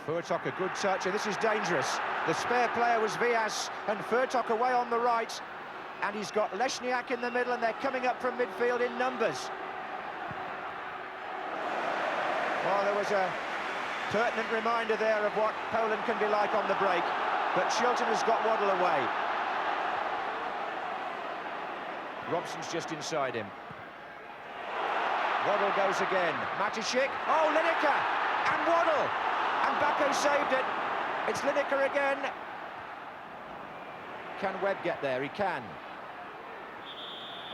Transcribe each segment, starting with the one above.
Furtok, a good touch, and this is dangerous. The spare player was Vias, and Furtok away on the right. And he's got Leszniak in the middle, and they're coming up from midfield in numbers. Well, there was a pertinent reminder there of what Poland can be like on the break. But Shilton has got Waddle away. Robson's just inside him. Waddle goes again. Mateschik. Oh, Lineker! And Waddle! And Bako saved it. It's Lineker again. Can Webb get there? He can.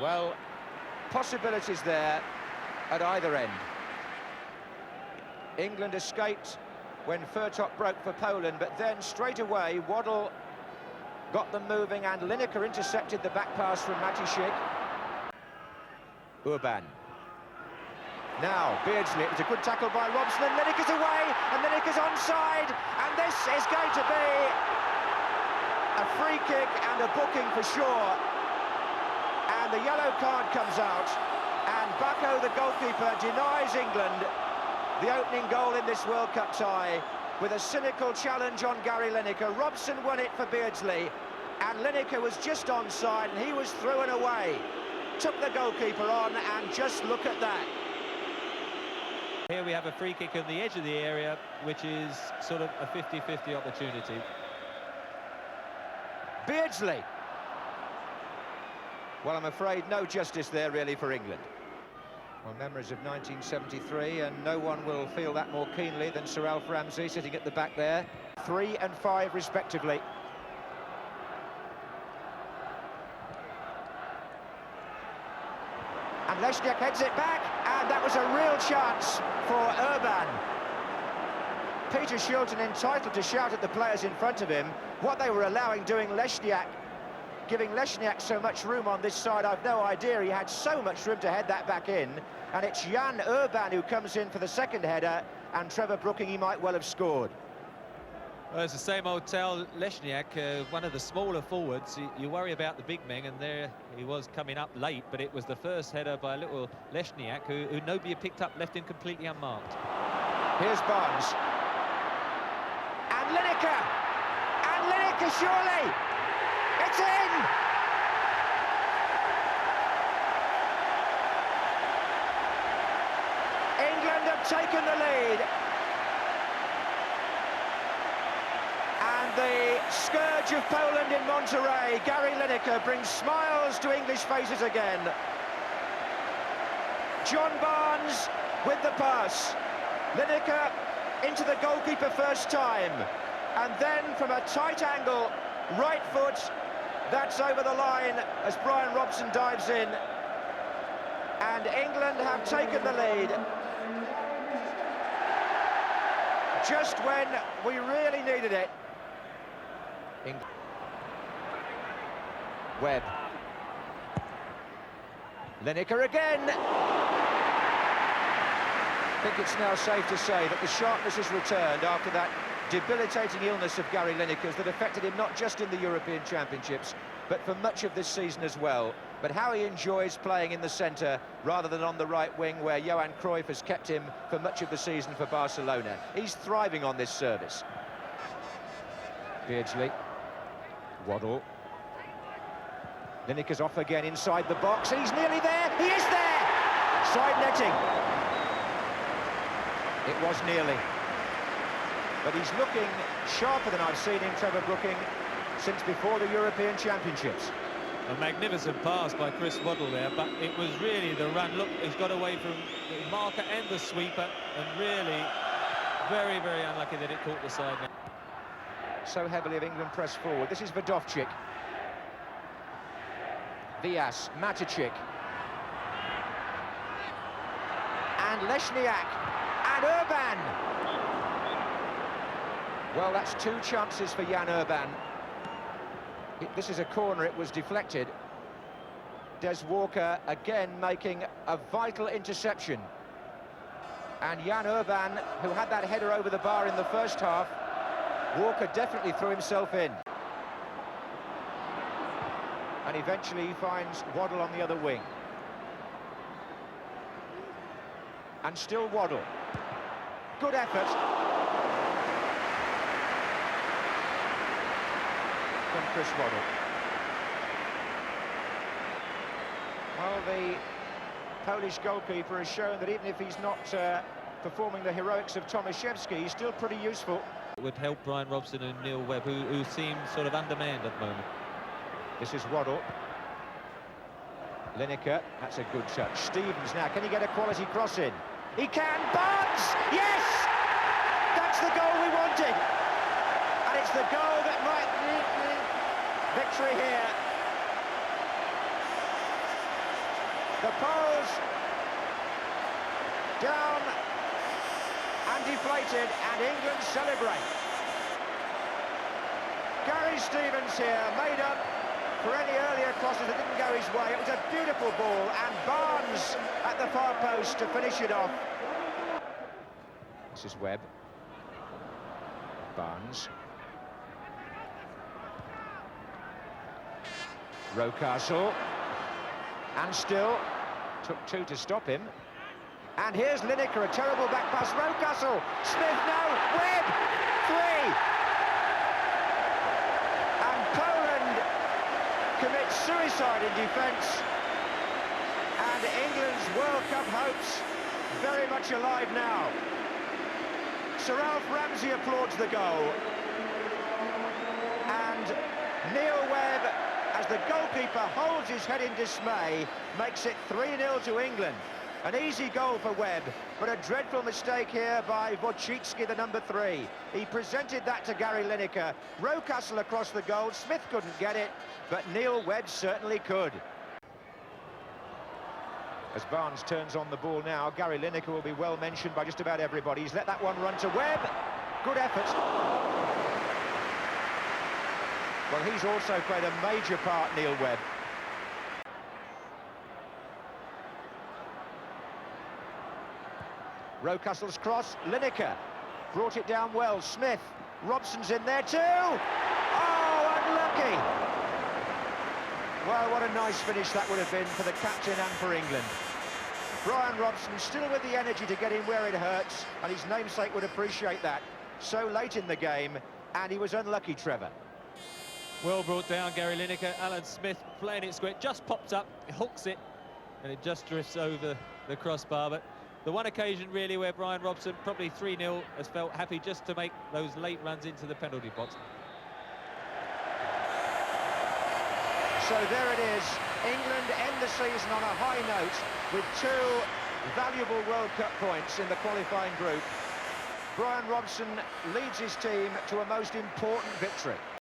Well, possibilities there at either end. England escaped when Furtok broke for Poland, but then straight away Waddle got them moving and Lineker intercepted the back pass from Mateschik. Urban. Now, Beardsley, it was a good tackle by Robson, and Lineker's away, and Lineker's onside, and this is going to be a free kick and a booking for sure. And the yellow card comes out, and Bako, the goalkeeper, denies England the opening goal in this World Cup tie with a cynical challenge on Gary Lineker. Robson won it for Beardsley, and Lineker was just onside, and he was through and away. Took the goalkeeper on, and just look at that. Here we have a free kick on the edge of the area, which is sort of a 50-50 opportunity. Beardsley. Well, I'm afraid no justice there really for England. Well, memories of 1973, and no one will feel that more keenly than Sir Alf Ramsey sitting at the back there. 3 and 5 respectively. And Leszniak heads it back, and that was a real chance for Urban. Peter Shilton entitled to shout at the players in front of him. What they were allowing doing Leszniak, giving Leszniak so much room on this side, I've no idea. He had so much room to head that back in. And it's Jan Urban who comes in for the second header, and Trevor Brooking, he might well have scored. Well, it's the same old tale. Leszniak, one of the smaller forwards. You worry about the big men, and there he was coming up late, but it was the first header by little Leszniak, who nobody had picked up, left him completely unmarked. Here's Barnes. And Lineker! And Lineker, surely! It's in! England have taken the lead. And the scourge of Poland in Monterrey, Gary Lineker, brings smiles to English faces again. John Barnes with the pass. Lineker into the goalkeeper first time. And then from a tight angle, right foot, that's over the line as Brian Robson dives in. And England have taken the lead. Just when we really needed it. Webb. Lineker again. I think it's now safe to say that the sharpness has returned after that debilitating illness of Gary Lineker's that affected him not just in the European Championships, but for much of this season as well. But how he enjoys playing in the centre rather than on the right wing, where Johan Cruyff has kept him for much of the season for Barcelona. He's thriving on this service. Beardsley. Waddle. Lineker's off again inside the box, and he's nearly there. He is there! Side netting. It was nearly. But he's looking sharper than I've seen him, Trevor Brooking, since before the European Championships. A magnificent pass by Chris Waddle there, but it was really the run. Look, he's got away from the marker and the sweeper, and really very, very unlucky that it caught the side net. So heavily of England press forward. This is Verdovchik. Vias, Mateschik. And Leszniak. And Urban. Well, that's 2 chances for Jan Urban. This is a corner, it was deflected. Des Walker again making a vital interception. And Jan Urban, who had that header over the bar in the first half, Walker definitely threw himself in. And eventually he finds Waddle on the other wing. And still Waddle. Good effort. Chris Waddle. Well, the Polish goalkeeper has shown that even if he's not performing the heroics of Tomaszewski, he's still pretty useful. It would help Brian Robson and Neil Webb, who seem sort of undermanned at the moment. This is Waddle. Lineker, that's a good touch. Stevens now, can he get a quality cross in? He can, Barnes! Yes! That's the goal we wanted! And it's the goal that might lead the victory here. The Poles down and deflated, and England celebrate. Gary Stevens here made up for any earlier crosses that didn't go his way. It was a beautiful ball, and Barnes at the far post to finish it off. This is Webb. Barnes. Rocastle. And still, took two to stop him. And here's Lineker, a terrible back pass. Rocastle, Smith, no, Webb, three. And Poland commits suicide in defence. And England's World Cup hopes very much alive now. Sir Alf Ramsey applauds the goal. And Neil Webb, as the goalkeeper holds his head in dismay, makes it 3-0 to England. An easy goal for Webb, but a dreadful mistake here by Wojcicki, the number 3. He presented that to Gary Lineker. Rocastle across the goal. Smith couldn't get it, but Neil Webb certainly could. As Barnes turns on the ball now, Gary Lineker will be well mentioned by just about everybody. He's let that one run to Webb. Good effort. Well, he's also played a major part, Neil Webb. Rocastle's cross, Lineker brought it down well. Smith, Robson's in there too. Oh, unlucky. Well, what a nice finish that would have been for the captain and for England. Brian Robson still with the energy to get in where it hurts, and his namesake would appreciate that. So late in the game, and he was unlucky, Trevor. Well brought down, Gary Lineker. Alan Smith playing it square, just pops up, hooks it, and it just drifts over the crossbar. But the one occasion really where Brian Robson, probably 3-0, has felt happy just to make those late runs into the penalty box. So there it is. England end the season on a high note with 2 valuable World Cup points in the qualifying group. Brian Robson leads his team to a most important victory.